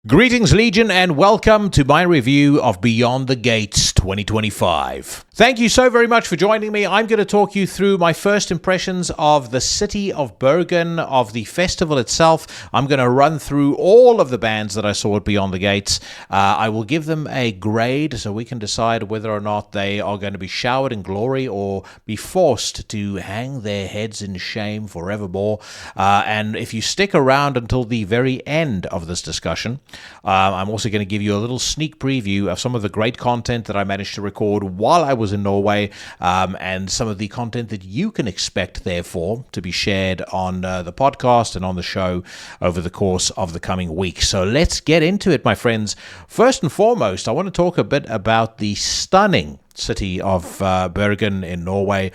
Greetings, Legion, and welcome to my review of Beyond the Gates 2025. Thank you so very much for joining me. I'm going to talk you through my first impressions of the city of Bergen, of the festival itself. I'm going to run through all of the bands that I saw at Beyond the Gates. I will give them a grade so we can decide whether or not they are going to be showered in glory or be forced to hang their heads in shame forevermore. And if you stick around until the very end of this discussion, I'm also going to give you a little sneak preview of some of the great content that I managed to record while I was in Norway, and some of the content that you can expect, therefore, to be shared on the podcast and on the show over the course of the coming weeks. So let's get into it, my friends. First and foremost, I want to talk a bit about the stunning city of Bergen in Norway.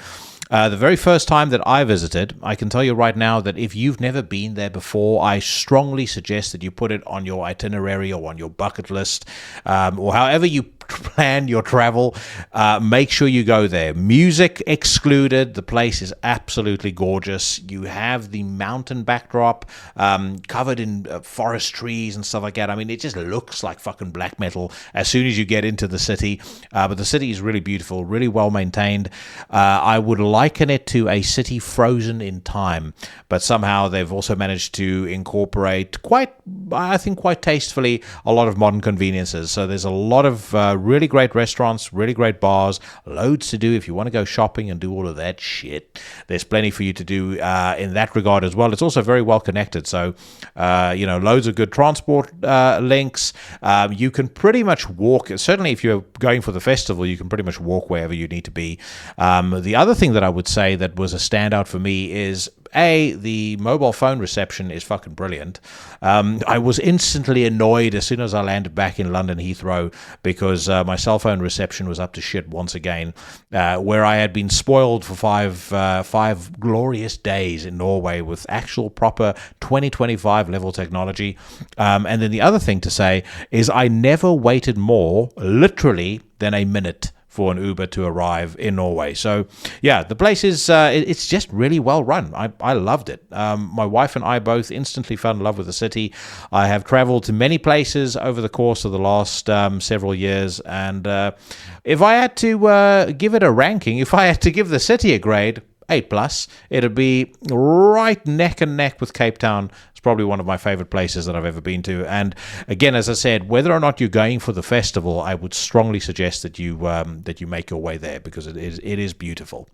The very first time that I visited, I can tell you right now that if you've never been there before, I strongly suggest that you put it on your itinerary or on your bucket list, or however you plan your travel. Make sure you go there. Music excluded. The place is absolutely gorgeous. You have the mountain backdrop covered in forest trees and stuff like that. I mean, it just looks like fucking black metal as soon as you get into the city. But the city is really beautiful, really well maintained. I would liken it to a city frozen in time, but somehow they've also managed to incorporate quite tastefully a lot of modern conveniences. So there's a lot of really great restaurants, really great bars, loads to do if you want to go shopping and do all of that shit. There's plenty for you to do in that regard as well. It's also very well connected, so loads of good transport links. You can pretty much walk, certainly if you're going for the festival, you can pretty much walk wherever you need to be. The other thing that I would say that was a standout for me is the mobile phone reception is fucking brilliant. I was instantly annoyed as soon as I landed back in London Heathrow because my cell phone reception was up to shit once again, where I had been spoiled for five glorious days in Norway with actual proper 2025 level technology. And then the other thing to say is I never waited more, literally, than a minute for an Uber to arrive in Norway. So yeah, the place is it's just really well run. I loved it. My wife and I both instantly fell in love with the city. I have traveled to many places over the course of the last several years, and if I had to give it a ranking, if I had to give the city a grade, A+, it'd be right neck and neck with Cape Town. Probably one of my favorite places that I've ever been to. And again, as I said, whether or not you're going for the festival, I would strongly suggest that you make your way there because it is beautiful.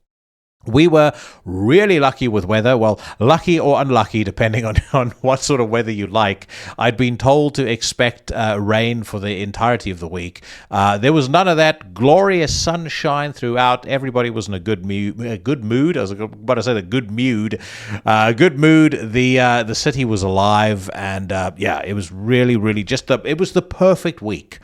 We were really lucky with weather. Well, lucky or unlucky, depending on what sort of weather you like. I'd been told to expect rain for the entirety of the week. There was none of that. Glorious sunshine throughout. Everybody was in a good mood. I was about to say the good mood. Good mood. The city was alive, and it was really, really it was the perfect week.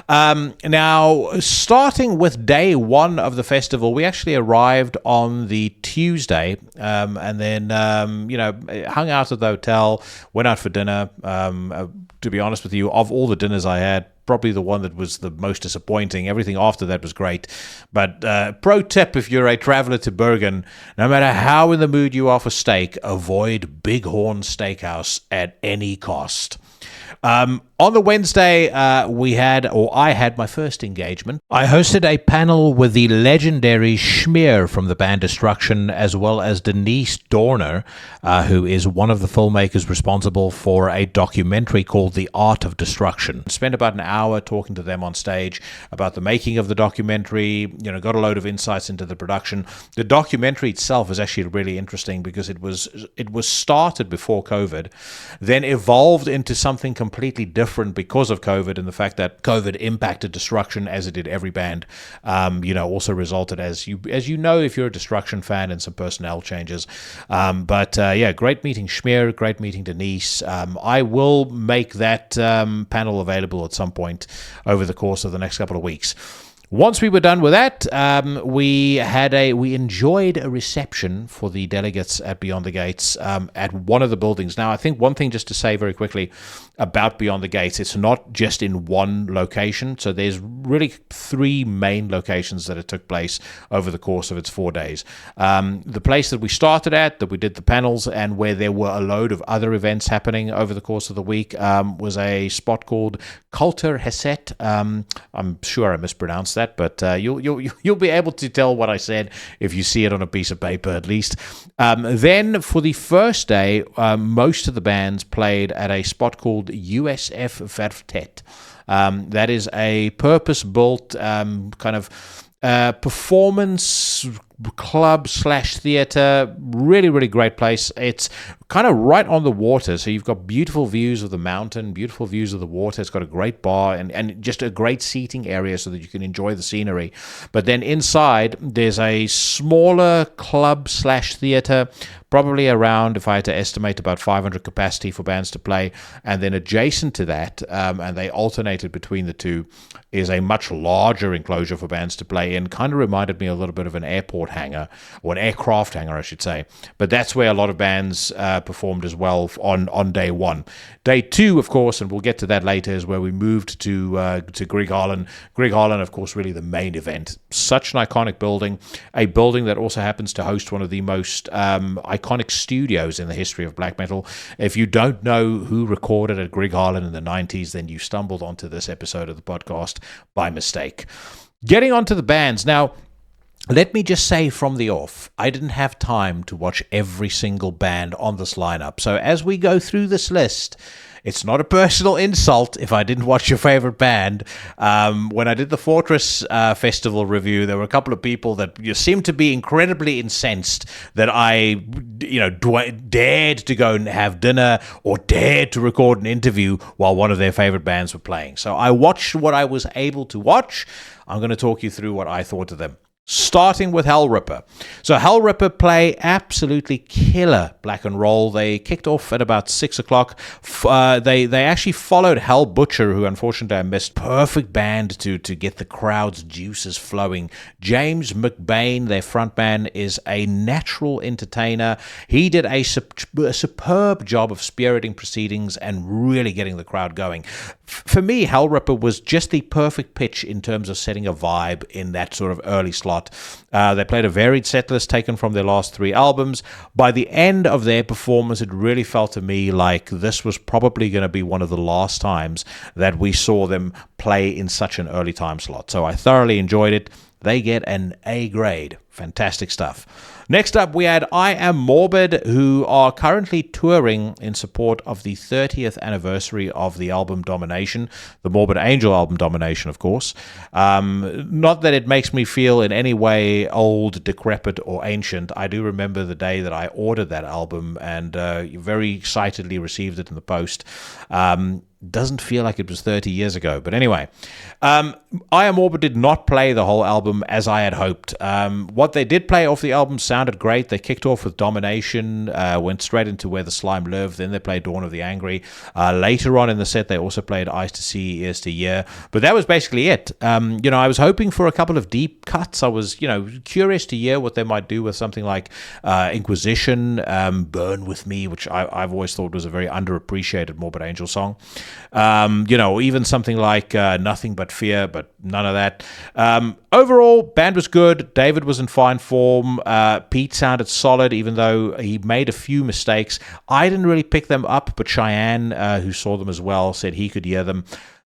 Now, starting with day one of the festival, we actually arrived on the Tuesday, and then hung out at the hotel, went out for dinner. To be honest with you, of all the dinners I had, probably the one that was the most disappointing. Everything after that was great. But pro tip, if you're a traveler to Bergen, no matter how in the mood you are for steak, avoid Bighorn Steakhouse at any cost. On the Wednesday, I had my first engagement. I hosted a panel with the legendary Schmear from the band Destruction, as well as Denise Dorner, who is one of the filmmakers responsible for a documentary called The Art of Destruction. Spent about an hour talking to them on stage about the making of the documentary, got a load of insights into the production. The documentary itself is actually really interesting because it was started before COVID, then evolved into something completely different because of COVID, and the fact that COVID impacted Destruction as it did every band, also resulted, as you know, if you're a Destruction fan, in some personnel changes. Great meeting Schmear, great meeting Denise. I will make that panel available at some point over the course of the next couple of weeks. Once we were done with that, we enjoyed a reception for the delegates at Beyond the Gates at one of the buildings. Now, I think one thing just to say very quickly about Beyond the Gates, it's not just in one location. So there's really three main locations that it took place over the course of its 4 days. The place that we started at, that we did the panels, and where there were a load of other events happening over the course of the week, was a spot called Coulter Hesset. I'm sure I mispronounced that, but you'll be able to tell what I said if you see it on a piece of paper at least. Then for the first day, most of the bands played at a spot called USF Verftet. That is a purpose-built kind of performance club / theater. Really, really great place. It's kind of right on the water, so you've got beautiful views of the mountain, beautiful views of the water. It's got a great bar and just a great seating area so that you can enjoy the scenery. But then inside, there's a smaller club / theater, probably around, if I had to estimate, about 500 capacity for bands to play. And then adjacent to that, and they alternated between the two, is a much larger enclosure for bands to play in. Kind of reminded me a little bit of an airport hangar, or an aircraft hangar, I should say. But that's where a lot of bands performed as well on day one. Day two, of course, and we'll get to that later, is where we moved to Grieghallen. Grieghallen, of course, really the main event. Such an iconic building, a building that also happens to host one of the most iconic studios in the history of black metal. If you don't know who recorded at Grieghallen in the 90s, then you stumbled onto this episode of the podcast by mistake. Getting onto the bands now. Let me just say from the off, I didn't have time to watch every single band on this lineup. So as we go through this list, it's not a personal insult if I didn't watch your favorite band. When I did the Fortress Festival review, there were a couple of people that seemed to be incredibly incensed that I, dared to go and have dinner or dared to record an interview while one of their favorite bands were playing. So I watched what I was able to watch. I'm going to talk you through what I thought of them. Starting with Hellripper. So Hellripper play absolutely killer black and roll. They kicked off at about 6 o'clock. They actually followed Hell Butcher, who unfortunately I missed. Perfect band to get the crowd's juices flowing. James McBain, their frontman, is a natural entertainer. He did a superb job of spiriting proceedings and really getting the crowd going. For me, Hellripper was just the perfect pitch in terms of setting a vibe in that sort of early slot. They played a varied set list taken from their last 3 albums. By the end of their performance, it really felt to me like this was probably going to be one of the last times that we saw them play in such an early time slot. So I thoroughly enjoyed it. They get an A grade. Fantastic stuff. Next up, we had I Am Morbid, who are currently touring in support of the 30th anniversary of the album Domination, the Morbid Angel album Domination, of course. Not that it makes me feel in any way old, decrepit, or ancient. I do remember the day that I ordered that album and very excitedly received it in the post. Doesn't feel like it was 30 years ago. But anyway, I Am Morbid did not play the whole album as I had hoped. What they did play off the album sounded great. They kicked off with Domination, went straight into Where the Slime Live, then they played Dawn of the Angry. Later on in the set, they also played Eyes to See, Ears to Hear. But that was basically it. I was hoping for a couple of deep cuts. I was, curious to hear what they might do with something like Inquisition, Burn With Me, which I've always thought was a very underappreciated Morbid Angel song. Even something like Nothing But Fear, but none of that. Overall, band was good. David was in fine form. Pete sounded solid, even though he made a few mistakes. I didn't really pick them up, but Cheyenne, who saw them as well, said he could hear them.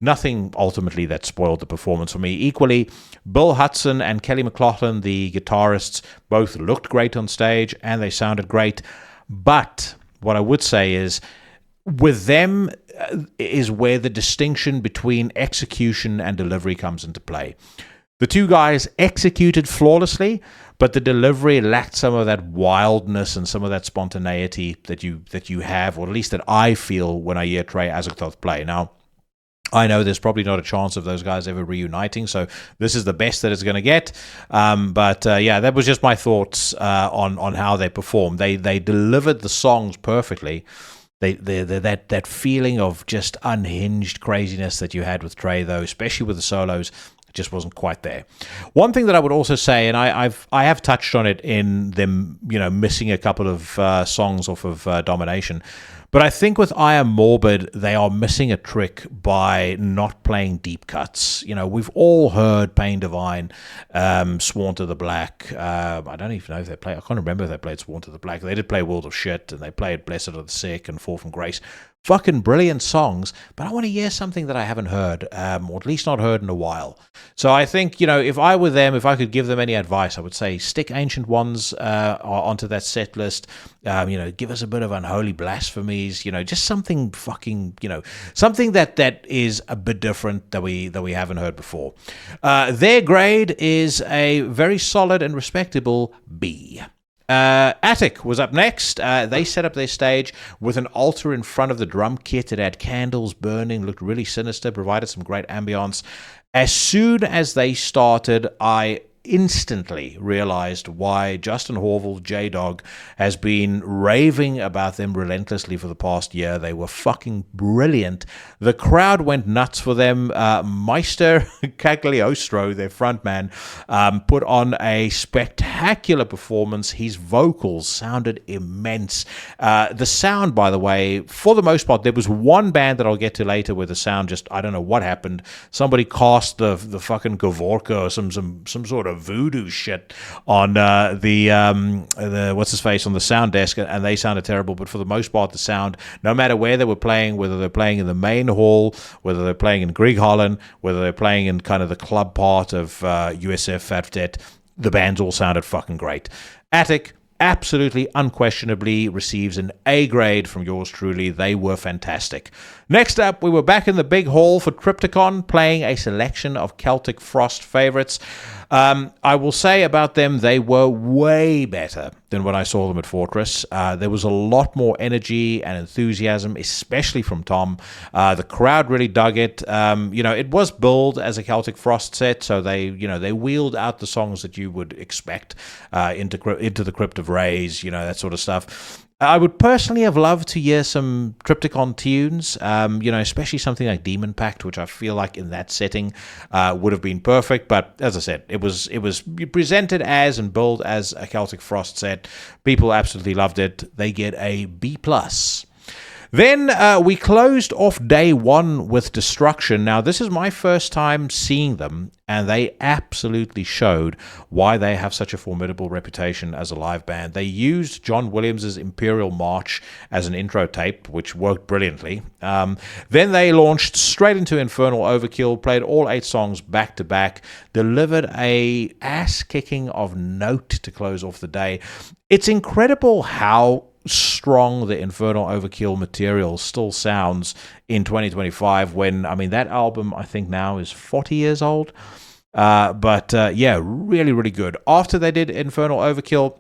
Nothing ultimately that spoiled the performance for me. Equally, Bill Hudson and Kelly McLaughlin, the guitarists, both looked great on stage and they sounded great. But what I would say is, with them is where the distinction between execution and delivery comes into play. The two guys executed flawlessly, but the delivery lacked some of that wildness and some of that spontaneity that you have, or at least that I feel when I hear Trey Azagthoth play. Now, I know there's probably not a chance of those guys ever reuniting, so this is the best that it's going to get. But that was just my thoughts on how they performed. They delivered the songs perfectly. That feeling of just unhinged craziness that you had with Trey, though, especially with the solos, just wasn't quite there. One thing that I would also say, and I have touched on it in them, missing a couple of songs off of Domination, but I think with I Am Morbid, they are missing a trick by not playing deep cuts. We've all heard Pain Divine, Sworn to the Black. I don't even know if they play. I can't remember if they played Sworn to the Black. They did play World of Shit, and they played Blessed Are the Sick and Fall from Grace. Fucking brilliant songs, but I want to hear something that I haven't heard, or at least not heard in a while. So I think, if I were them, if I could give them any advice, I would say stick Ancient Ones onto that set list. Give us a bit of Unholy Blasphemies, just something fucking, something that is a bit different that we haven't heard before. Their grade is a very solid and respectable B. Attic was up next. They set up their stage with an altar in front of the drum kit. It had candles burning, looked really sinister, provided some great ambience. As soon as they started, I instantly realized why Justin Horval, J-Dog, has been raving about them relentlessly for the past year. They were fucking brilliant. The crowd went nuts for them. Meister Cagliostro, their frontman, put on a spectacular performance. His vocals sounded immense. The sound, by the way, for the most part, there was one band that I'll get to later where the sound just, I don't know what happened. Somebody cast the fucking Gavorka or some sort of voodoo shit on the what's his face on the sound desk, and they sounded terrible. But for the most part, the sound, no matter where they were playing, whether they're playing in the main hall, whether they're playing in Grieghallen, whether they're playing in kind of the club part of USF Verftet, the bands all sounded fucking great. Attic absolutely, unquestionably receives an A grade from yours truly. They were fantastic. Next up, we were back in the big hall for Triptykon, playing a selection of Celtic Frost favorites. I will say about them, they were way better than when I saw them at Fortress. There was a lot more energy and enthusiasm, especially from Tom. The crowd really dug it. It was billed as a Celtic Frost set, so they wheeled out the songs that you would expect into the Crypt of Rays, that sort of stuff. I would personally have loved to hear some Triptykon tunes, especially something like Demon Pact, which I feel like in that setting would have been perfect. But as I said, it was presented as and billed as a Celtic Frost set. People absolutely loved it. They get a B+. Then we closed off day one with Destruction. Now, this is my first time seeing them, and they absolutely showed why they have such a formidable reputation as a live band. They used John Williams' Imperial March as an intro tape, which worked brilliantly. Then they launched straight into Infernal Overkill, played all 8 songs back-to-back, delivered a ass-kicking of note to close off the day. It's incredible how strong the Infernal Overkill material still sounds in 2025 when, that album I think now is 40 years old. But really, really good. After they did Infernal Overkill,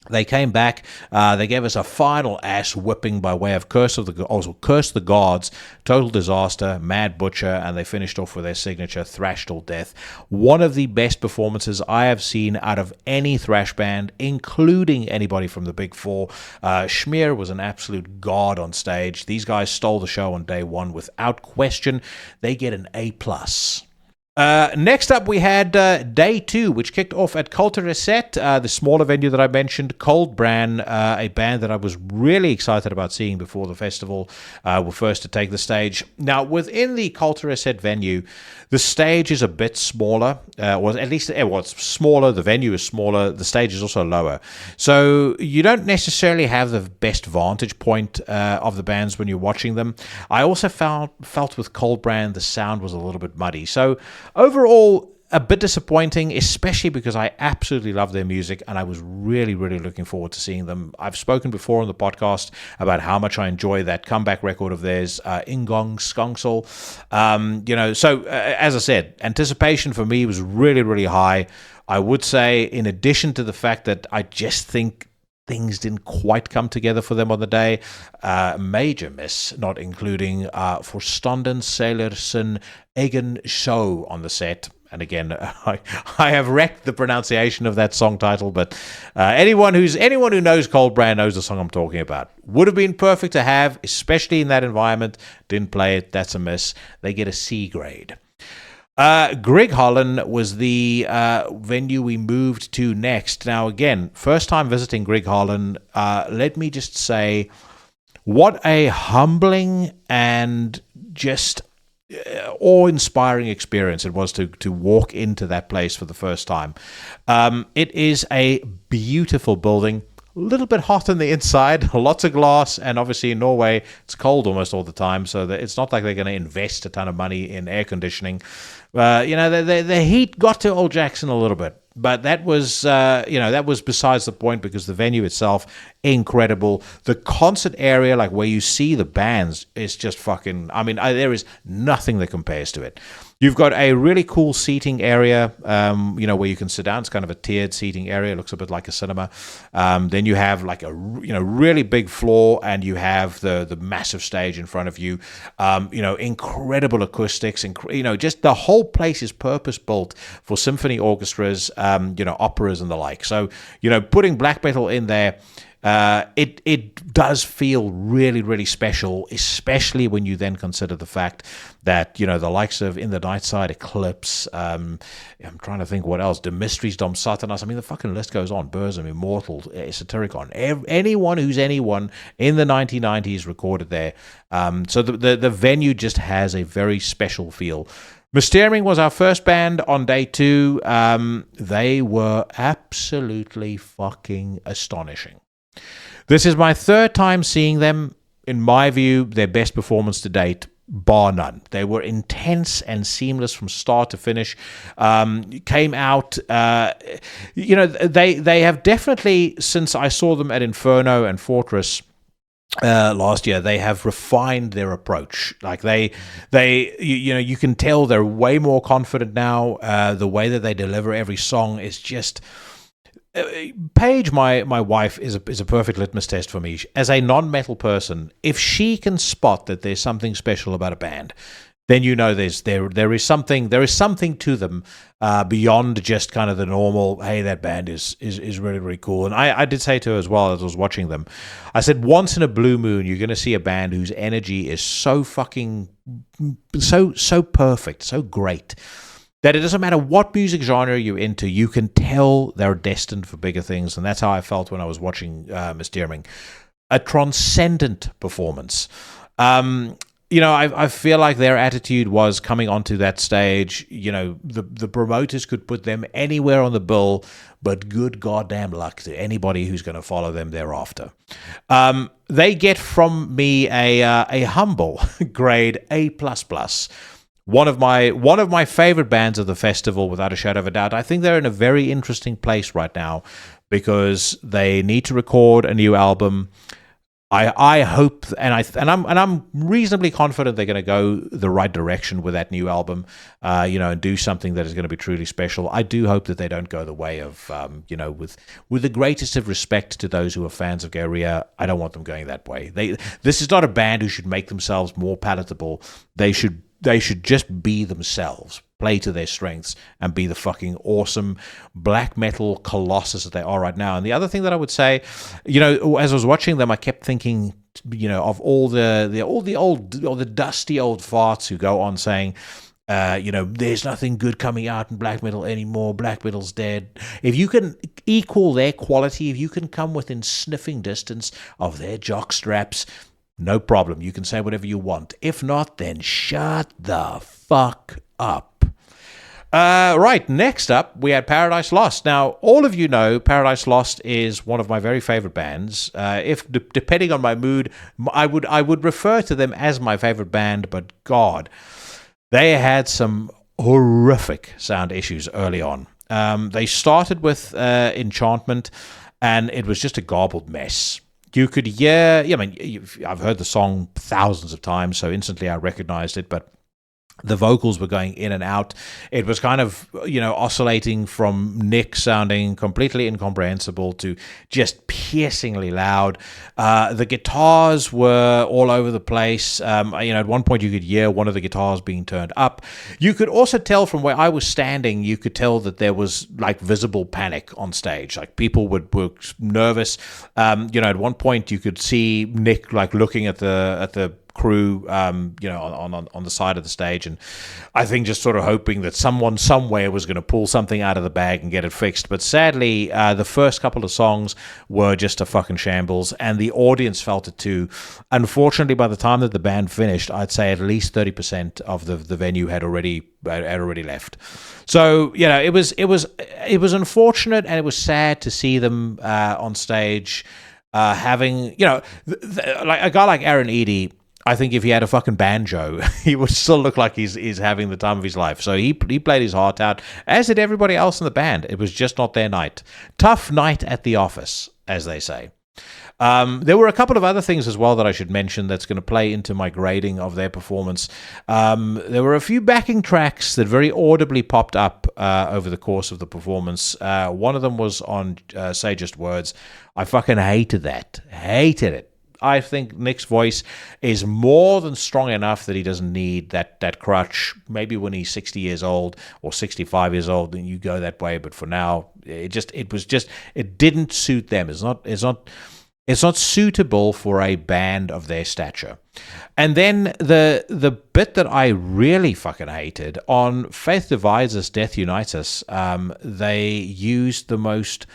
they came back. They gave us a final ass whipping by way of Curse the Gods, Total Disaster, Mad Butcher, and they finished off with their signature Thrash Till Death. One of the best performances I have seen out of any thrash band, including anybody from the Big Four. Schmear was an absolute god on stage. These guys stole the show on day one without question. They get an A+. Next up, we had day 2, which kicked off at Cultureset, the smaller venue that I mentioned. Koldbrann, a band that I was really excited about seeing before the festival, were first to take the stage. Now, within the Cultureset venue, the stage is a bit smaller, or at least it's smaller. The venue is smaller. The stage is also lower. So you don't necessarily have the best vantage point of the bands when you're watching them. I also felt with Koldbrann, the sound was a little bit muddy. So overall, a bit disappointing, especially because I absolutely love their music and I was really, really looking forward to seeing them. I've spoken before on the podcast about how much I enjoy that comeback record of theirs, Ingong Skongsel. As I said, anticipation for me was really, really high. I would say, in addition to the fact that I just think things didn't quite come together for them on the day. Major miss, not including Forstanden Salersen Egen Show on the set. And again, I have wrecked the pronunciation of that song title, but anyone who knows Koldbrann knows the song I'm talking about. Would have been perfect to have, especially in that environment. Didn't play it. That's a miss. They get a C grade. Grieghallen was the venue we moved to next. Now, again, first time visiting Grieghallen. Let me just say, what a humbling and just awe-inspiring experience it was to walk into that place for the first time. It is a beautiful building. A little bit hot on the inside, lots of glass, and obviously in Norway it's cold almost all the time, so that it's not like they're going to invest a ton of money in air conditioning. The heat got to Old Jackson a little bit, but that was that was besides the point, because the venue itself, incredible. The concert area, like where you see the bands, is just fucking, there is nothing that compares to it. You've got a really cool seating area, where you can sit down. It's kind of a tiered seating area. It looks a bit like a cinema. Then you have like a really big floor, and you have the massive stage in front of you. Incredible acoustics, just the whole place is purpose built for symphony orchestras, operas and the like. So, putting black metal in there, it does feel really, really special, especially when you then consider the fact that, the likes of In the Night Side, Eclipse, I'm trying to think what else, De Mysteries, Dom Satanas, the fucking list goes on, Bergen, Immortal, Thirtykon, anyone who's anyone in the 1990s recorded there. So the venue just has a very special feel. Misthyrming was our first band on day 2. They were absolutely fucking astonishing. This is my third time seeing them. In my view, their best performance to date, bar none. They were intense and seamless from start to finish. Came out, they have definitely, since I saw them at Inferno and Fortress last year, they have refined their approach. Like you can tell they're way more confident now. The way that they deliver every song is just... Paige, my wife, is a perfect litmus test for me. As a non-metal person, if she can spot that there's something special about a band, then there is something to them beyond just kind of the normal, hey, that band is really, really cool. And I did say to her as well as I was watching them, I said, once in a blue moon, you're going to see a band whose energy is so fucking, so perfect, so great, that it doesn't matter what music genre you're into, you can tell they're destined for bigger things. And that's how I felt when I was watching Misthyrming. A transcendent performance. I feel like their attitude was coming onto that stage. The promoters could put them anywhere on the bill, but good goddamn luck to anybody who's going to follow them thereafter. They get from me a humble grade A++. One of my favorite bands of the festival, without a shadow of a doubt. I think they're in a very interesting place right now because they need to record a new album. I hope, and I'm reasonably confident they're going to go the right direction with that new album, and do something that is going to be truly special. I do hope that they don't go the way of, with the greatest of respect to those who are fans of Gehenna, I don't want them going that way. This is not a band who should make themselves more palatable. They should just be themselves, play to their strengths, and be the fucking awesome black metal colossus that they are right now. And the other thing that I would say, as I was watching them, I kept thinking, of all the dusty old farts who go on saying, there's nothing good coming out in black metal anymore. Black metal's dead. If you can equal their quality, if you can come within sniffing distance of their jock straps, no problem. You can say whatever you want. If not, then shut the fuck up. Right, next up, we had Paradise Lost. Now, all of you know Paradise Lost is one of my very favorite bands. Depending on my mood, I would refer to them as my favorite band, but God, they had some horrific sound issues early on. They started with Enchantment, and it was just a garbled mess. You could hear, I've heard the song thousands of times, so instantly I recognized it, but the vocals were going in and out. It was kind of, oscillating from Nick sounding completely incomprehensible to just piercingly loud. The guitars were all over the place. At one point you could hear one of the guitars being turned up. You could also tell from where I was standing, you could tell that there was like visible panic on stage. Like people were nervous. At one point you could see Nick like looking at the crew, on the side of the stage, and I think just sort of hoping that someone somewhere was going to pull something out of the bag and get it fixed. But sadly, the first couple of songs were just a fucking shambles, and the audience felt it too. Unfortunately, by the time that the band finished, I'd say at least 30% of the venue had already left. So it was unfortunate, and it was sad to see them on stage having like a guy like Aaron Eady. I think if he had a fucking banjo, he would still look like he's having the time of his life. So he played his heart out, as did everybody else in the band. It was just not their night. Tough night at the office, as they say. There were a couple of other things as well that I should mention that's going to play into my grading of their performance. There were a few backing tracks that very audibly popped up over the course of the performance. One of them was on Say Just Words. I fucking hated that. Hated it. I think Nick's voice is more than strong enough that he doesn't need that crutch. Maybe when he's 60 years old or 65 years old, then you go that way. But for now, it didn't suit them. It's not suitable for a band of their stature. And then the bit that I really fucking hated on Faith Divides Us, Death Unites Us, they used the most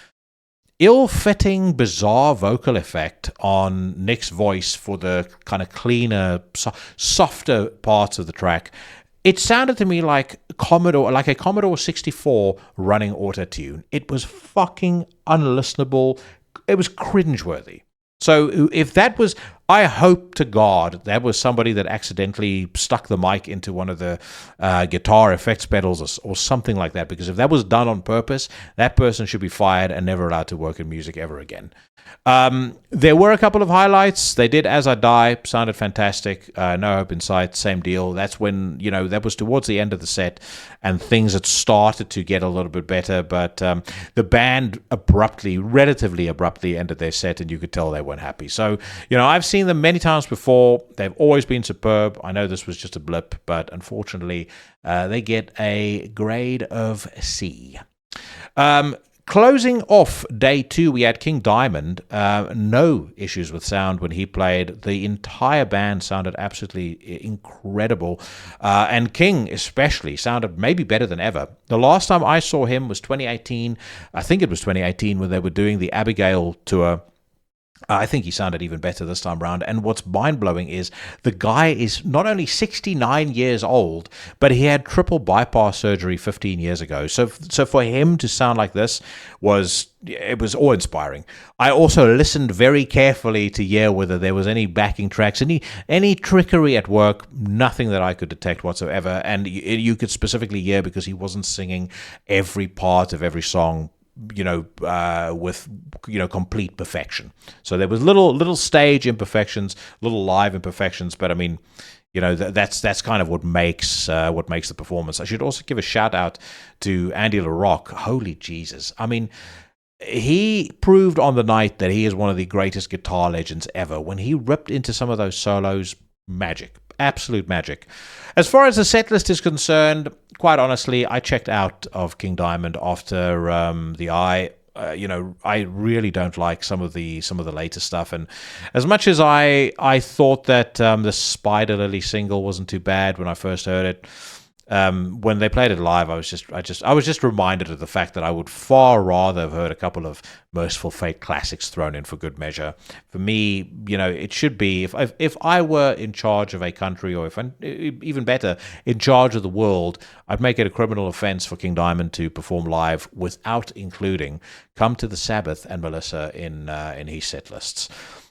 ill-fitting, bizarre vocal effect on Nick's voice for the kind of cleaner, softer parts of the track. It sounded to me like a Commodore 64 running auto-tune. It was fucking unlistenable. It was cringeworthy. So if that was, I hope to God that was somebody that accidentally stuck the mic into one of the guitar effects pedals or something like that, because if that was done on purpose, that person should be fired and never allowed to work in music ever again. There were a couple of highlights. They did As I Die, sounded fantastic. No Hope in Sight, same deal. That's when, that was towards the end of the set and things had started to get a little bit better, but the band relatively abruptly ended their set, and you could tell they weren't happy. So, I've seen them many times before. They've always been superb. I know this was just a blip, but unfortunately, they get a grade of C. Closing off day 2, we had King Diamond. No issues with sound when he played. The entire band sounded absolutely incredible. And King especially sounded maybe better than ever. The last time I saw him was 2018. I think it was 2018 when they were doing the Abigail tour. I think he sounded even better this time around. And what's mind-blowing is the guy is not only 69 years old, but he had triple bypass surgery 15 years ago. So for him to sound like this was awe-inspiring. I also listened very carefully to hear whether there was any backing tracks, any trickery at work, nothing that I could detect whatsoever. And you could specifically hear, because he wasn't singing every part of every song with complete perfection. So there was little stage imperfections, little live imperfections, but I mean, that's kind of what makes the performance. I should also give a shout out to Andy LaRocque. Holy Jesus! I mean, he proved on the night that he is one of the greatest guitar legends ever. When he ripped into some of those solos, magic. Absolute magic. As far as the set list is concerned, quite honestly, I checked out of King Diamond after the Eye. I really don't like some of the later stuff, and as much as I thought that the Spider Lily single wasn't too bad when I first heard it, when they played it live, I was just reminded of the fact that I would far rather have heard a couple of Merciful Fate classics thrown in for good measure. For me, it should be, if I were in charge of a country, or if I'm even better, in charge of the world, I'd make it a criminal offense for King Diamond to perform live without including Come to the Sabbath and Melissa in his set lists.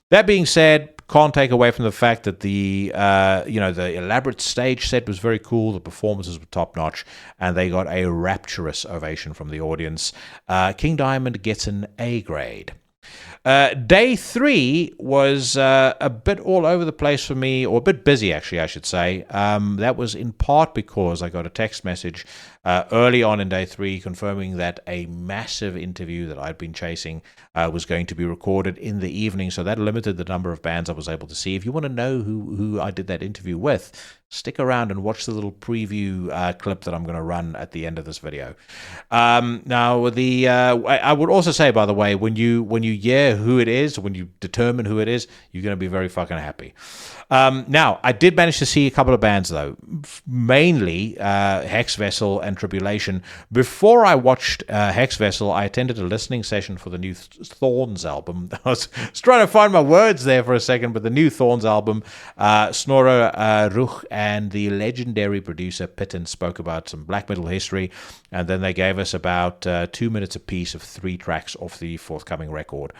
That being said, can't take away from the fact that the elaborate stage set was very cool. The performances were top notch, and they got a rapturous ovation from the audience. King Diamond gets an A grade. Day 3 was a bit all over the place for me, or a bit busy, actually, I should say. That was in part because I got a text message early on in day 3 confirming that a massive interview that I'd been chasing was going to be recorded in the evening, so that limited the number of bands I was able to see. If you want to know who I did that interview with, stick around and watch the little preview clip that I'm going to run at the end of this video. Now, I would also say, by the way, when you hear who it is, when you determine who it is, you're going to be very fucking happy. Now, I did manage to see a couple of bands, though, mainly Hexvessel and Tribulation. Before I watched Hexvessel, I attended a listening session for the new Thorns album. I was trying to find my words there for a second, but the new Thorns album, Snorre Ruch and the legendary producer Pitten spoke about some black metal history, and then they gave us about 2 minutes apiece of 3 tracks off the forthcoming record.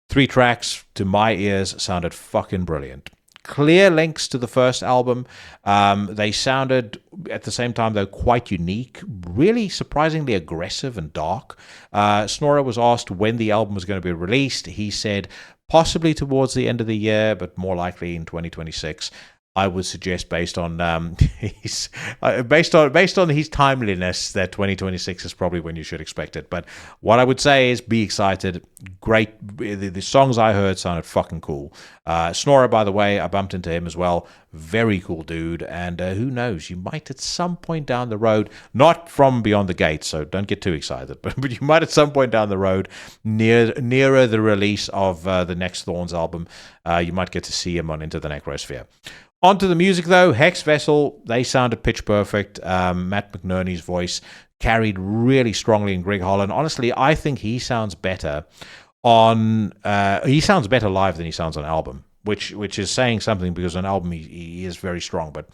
3 tracks, to my ears, sounded fucking brilliant. Clear links to the first album. They sounded, at the same time, though, quite unique, really surprisingly aggressive and dark. Snorre was asked when the album was going to be released. He said possibly towards the end of the year, but more likely in 2026. I would suggest, based on his timeliness, that 2026 is probably when you should expect it. But what I would say is, be excited. Great, the songs I heard sounded fucking cool. Snorre, by the way, I bumped into him as well. Very cool dude, and who knows, you might at some point down the road, not from Beyond the Gates, so don't get too excited, but you might at some point down the road, nearer the release of the next Thorns album, you might get to see him on Into the Necrosphere. On to the music, though. Hexvessel, they sounded pitch perfect. Matt McNerney's voice carried really strongly in Grieghallen. Honestly, I think he sounds better live than he sounds on album, which is saying something, because on album he is very strong. But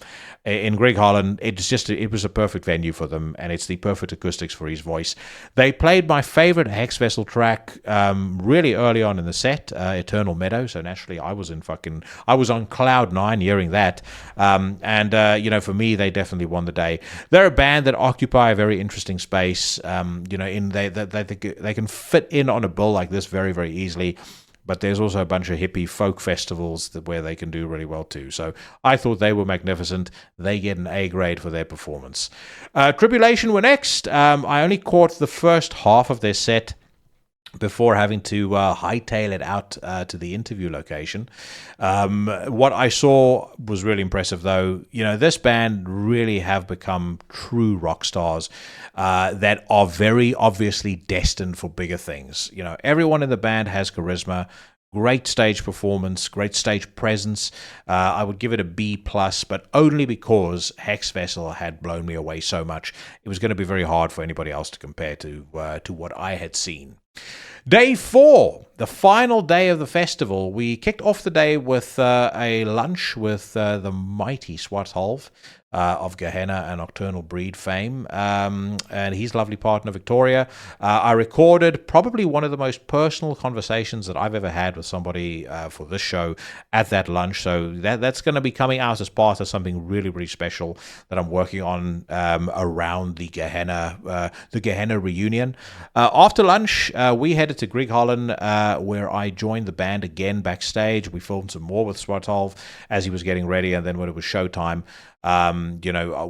in Grieghallen, it was a perfect venue for them, and it's the perfect acoustics for his voice. They played my favorite Hexvessel track really early on in the set, Eternal Meadow. So naturally, I was on cloud 9 hearing that. For me, they definitely won the day. They're a band that occupy a very interesting space. They can fit in on a bill like this very, very easily. But there's also a bunch of hippie folk festivals where they can do really well too. So I thought they were magnificent. They get an A grade for their performance. Tribulation were next. I only caught the first half of their set before having to hightail it out to the interview location. What I saw was really impressive, though. This band really have become true rock stars that are very obviously destined for bigger things. Everyone in the band has charisma, great stage performance, great stage presence. I would give it a B+, but only because Hexvessel had blown me away so much. It was going to be very hard for anybody else to compare to what I had seen. Day 4, the final day of the festival. We kicked off the day with a lunch with the mighty Swarthalv of Gehenna and Nocturnal Breed fame, and his lovely partner Victoria. I recorded probably one of the most personal conversations that I've ever had with somebody for this show at that lunch, so that's going to be coming out as part of something really, really special that I'm working on around the Gehenna reunion. After lunch, we headed to Grieghallen, where I joined the band again backstage. We filmed some more with Swarthalv as he was getting ready, and then when it was showtime,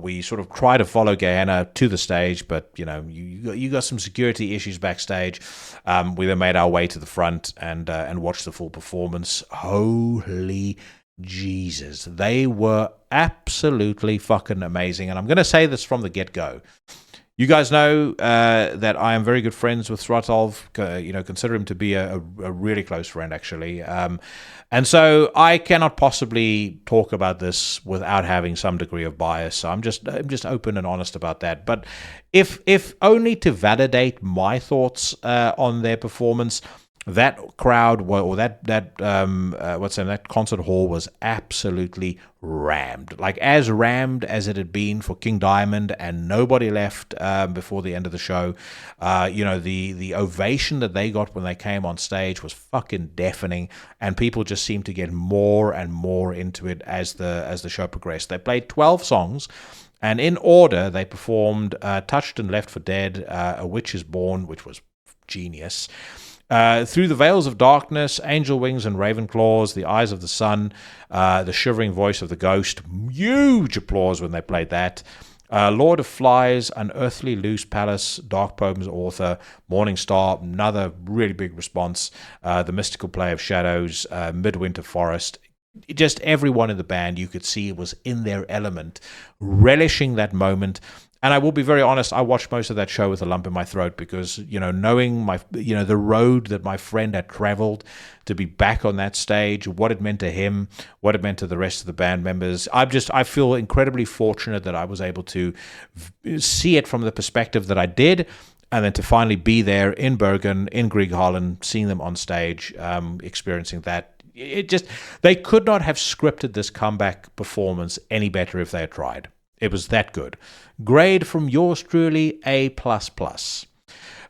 we sort of try to follow Gehenna to the stage, but you got some security issues backstage. We then made our way to the front and watched the full performance. Holy Jesus, they were absolutely fucking amazing, and I'm going to say this from the get-go. You guys know that I am very good friends with Swarthalv. Consider him to be a really close friend, actually. And so I cannot possibly talk about this without having some degree of bias. So I'm just open and honest about that. But if only to validate my thoughts on their performance, that crowd that concert hall was absolutely rammed, like as rammed as it had been for King Diamond, and nobody left before the end of the show. The ovation that they got when they came on stage was fucking deafening, and people just seemed to get more and more into it as the show progressed. They played 12 songs. And in order, they performed Touched and Left for Dead, A Witch is Born, which was genius. Through the Veils of Darkness, Angel Wings and Ravenclaws, The Eyes of the Sun, The Shivering Voice of the Ghost. Huge applause when they played that. Lord of Flies, Unearthly Loose Palace, Dark Poems Author, Morning Star, another really big response. The Mystical Play of Shadows, Midwinter Forest. just everyone in the band, you could see was in their element, relishing that moment. And I will be very honest, I watched most of that show with a lump in my throat because, knowing the road that my friend had traveled to be back on that stage, what it meant to him, what it meant to the rest of the band members. I feel incredibly fortunate that I was able to see it from the perspective that I did, and then to finally be there in Bergen, in Grieghallen, seeing them on stage, experiencing that. They could not have scripted this comeback performance any better if they had tried. It was that good. Grade from yours truly, A++.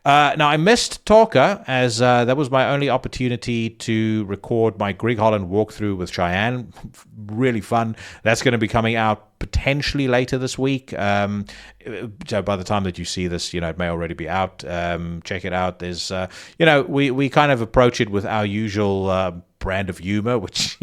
Now, I missed Talker, as that was my only opportunity to record my Grieghallen walkthrough with Cheyenne. Really fun. That's going to be coming out potentially later this week. So by the time that you see this, it may already be out. Check it out. There's, we kind of approach it with our usual brand of humor, which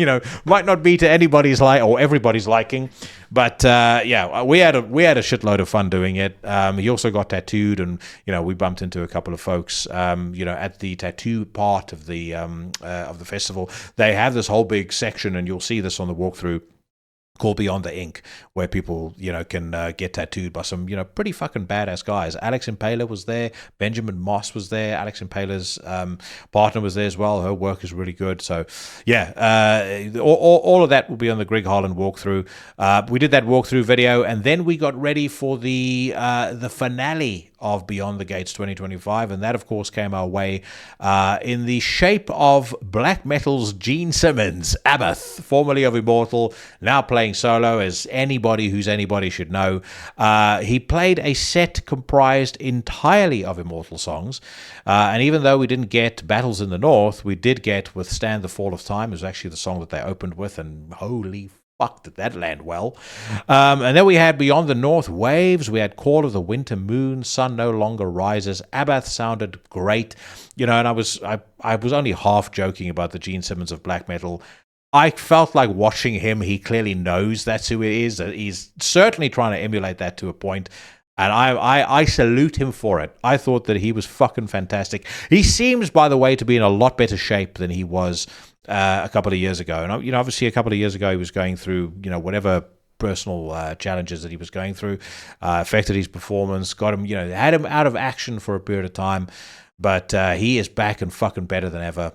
might not be to anybody's or everybody's liking, but we had a shitload of fun doing it. He also got tattooed, and we bumped into a couple of folks at the tattoo part of the festival. They have this whole big section, and you'll see this on the walkthrough, called Beyond the Ink, where people, can get tattooed by some, pretty fucking badass guys. Alex Impaler was there. Benjamin Moss was there. Alex Impaler's partner was there as well. Her work is really good. So, all of that will be on the Grieghallen walkthrough. We did that walkthrough video, and then we got ready for the finale of Beyond the Gates 2025, and that, of course, came our way in the shape of black metal's Gene Simmons, Abbath, formerly of Immortal, now playing solo, as anybody who's anybody should know. He played a set comprised entirely of Immortal songs, and even though we didn't get Battles in the North, we did get Withstand the Fall of Time. It was actually the song that they opened with, and holy fuck, did that land well. And then we had Beyond the North, Waves. We had Call of the Winter Moon, Sun No Longer Rises. Abbath sounded great. And I was only half joking about the Gene Simmons of black metal. I felt like watching him. He clearly knows that's who it is. He's certainly trying to emulate that to a point. And I salute him for it. I thought that he was fucking fantastic. He seems, by the way, to be in a lot better shape than he was a couple of years ago. And, obviously a couple of years ago he was going through, whatever personal challenges that he was going through, affected his performance, got him, had him out of action for a period of time. But he is back and fucking better than ever.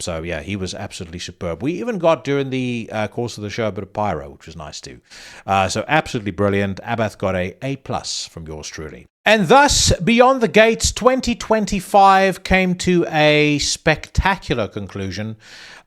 So, yeah, he was absolutely superb. We even got, during the course of the show, a bit of pyro, which was nice too. So, absolutely brilliant. Abbath got A+ from yours truly. And thus, Beyond the Gates 2025 came to a spectacular conclusion.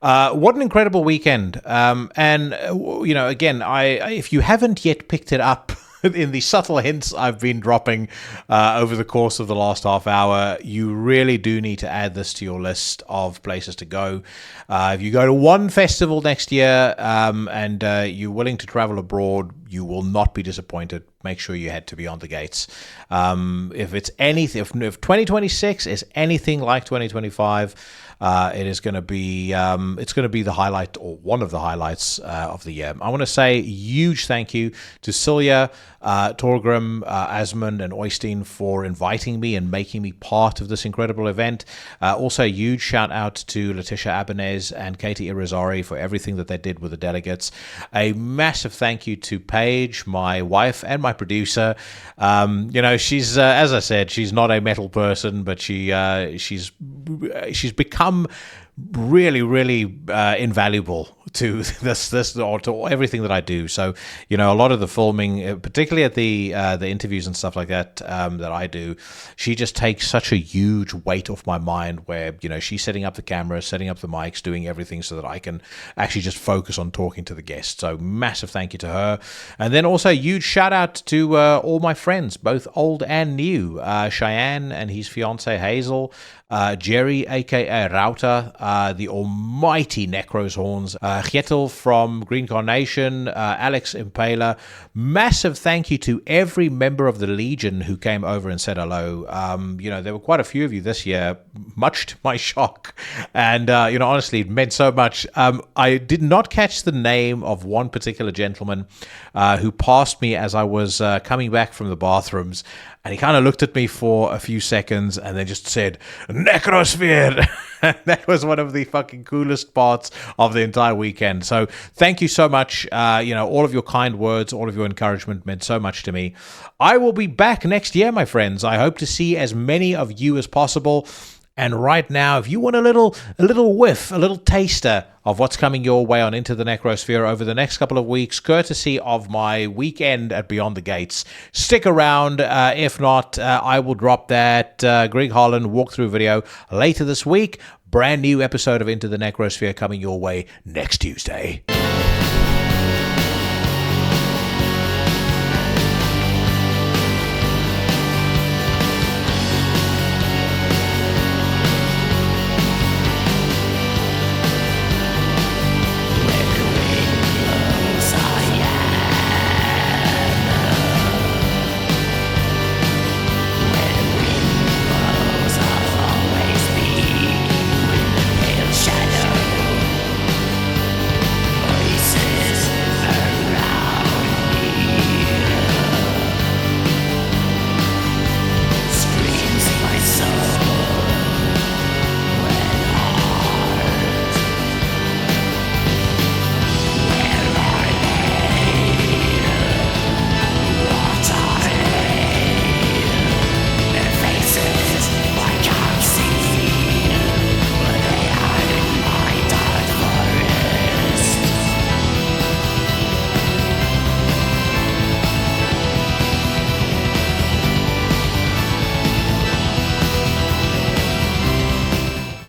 What an incredible weekend. And, again, if you haven't yet picked it up, in the subtle hints I've been dropping over the course of the last half hour, you really do need to add this to your list of places to go. If you go to one festival next year and you're willing to travel abroad, you will not be disappointed. Make sure you head to Beyond the Gates. If it's anything, if 2026 is anything like 2025, it is going to be the highlight, or one of the highlights of the year. I want to say a huge thank you to Silja, Torgrim, Asmund, and Oystein for inviting me and making me part of this incredible event. Also, a huge shout out to Letitia Abanez and Katie Irizarry for everything that they did with the delegates. A massive thank you to Paige, my wife, and my producer. She's as I said, she's not a metal person, but she's become really, really invaluable to this or to everything that I do. So, a lot of the filming, particularly at the interviews and stuff like that, that I do, she just takes such a huge weight off my mind, where, she's setting up the camera, setting up the mics, doing everything so that I can actually just focus on talking to the guests. So massive thank you to her. And then also a huge shout out to all my friends, both old and new, Cheyenne and his fiance Hazel, Jerry, aka Rauta, the almighty Necros Horns, Gjetel from Green Carnation, Alex Impaler. Massive thank you to every member of the Legion who came over and said hello. There were quite a few of you this year, much to my shock. And, honestly, it meant so much. I did not catch the name of one particular gentleman who passed me as I was coming back from the bathrooms. And he kind of looked at me for a few seconds and then just said, Necrosphere! That was one of the fucking coolest parts of the entire weekend. So thank you so much. All of your kind words, all of your encouragement meant so much to me. I will be back next year, my friends. I hope to see as many of you as possible. And right now, if you want a little whiff, a little taster of what's coming your way on Into the Necrosphere over the next couple of weeks, courtesy of my weekend at Beyond the Gates, stick around. If not, I will drop that Grieghallen walkthrough video later this week. Brand new episode of Into the Necrosphere coming your way next Tuesday.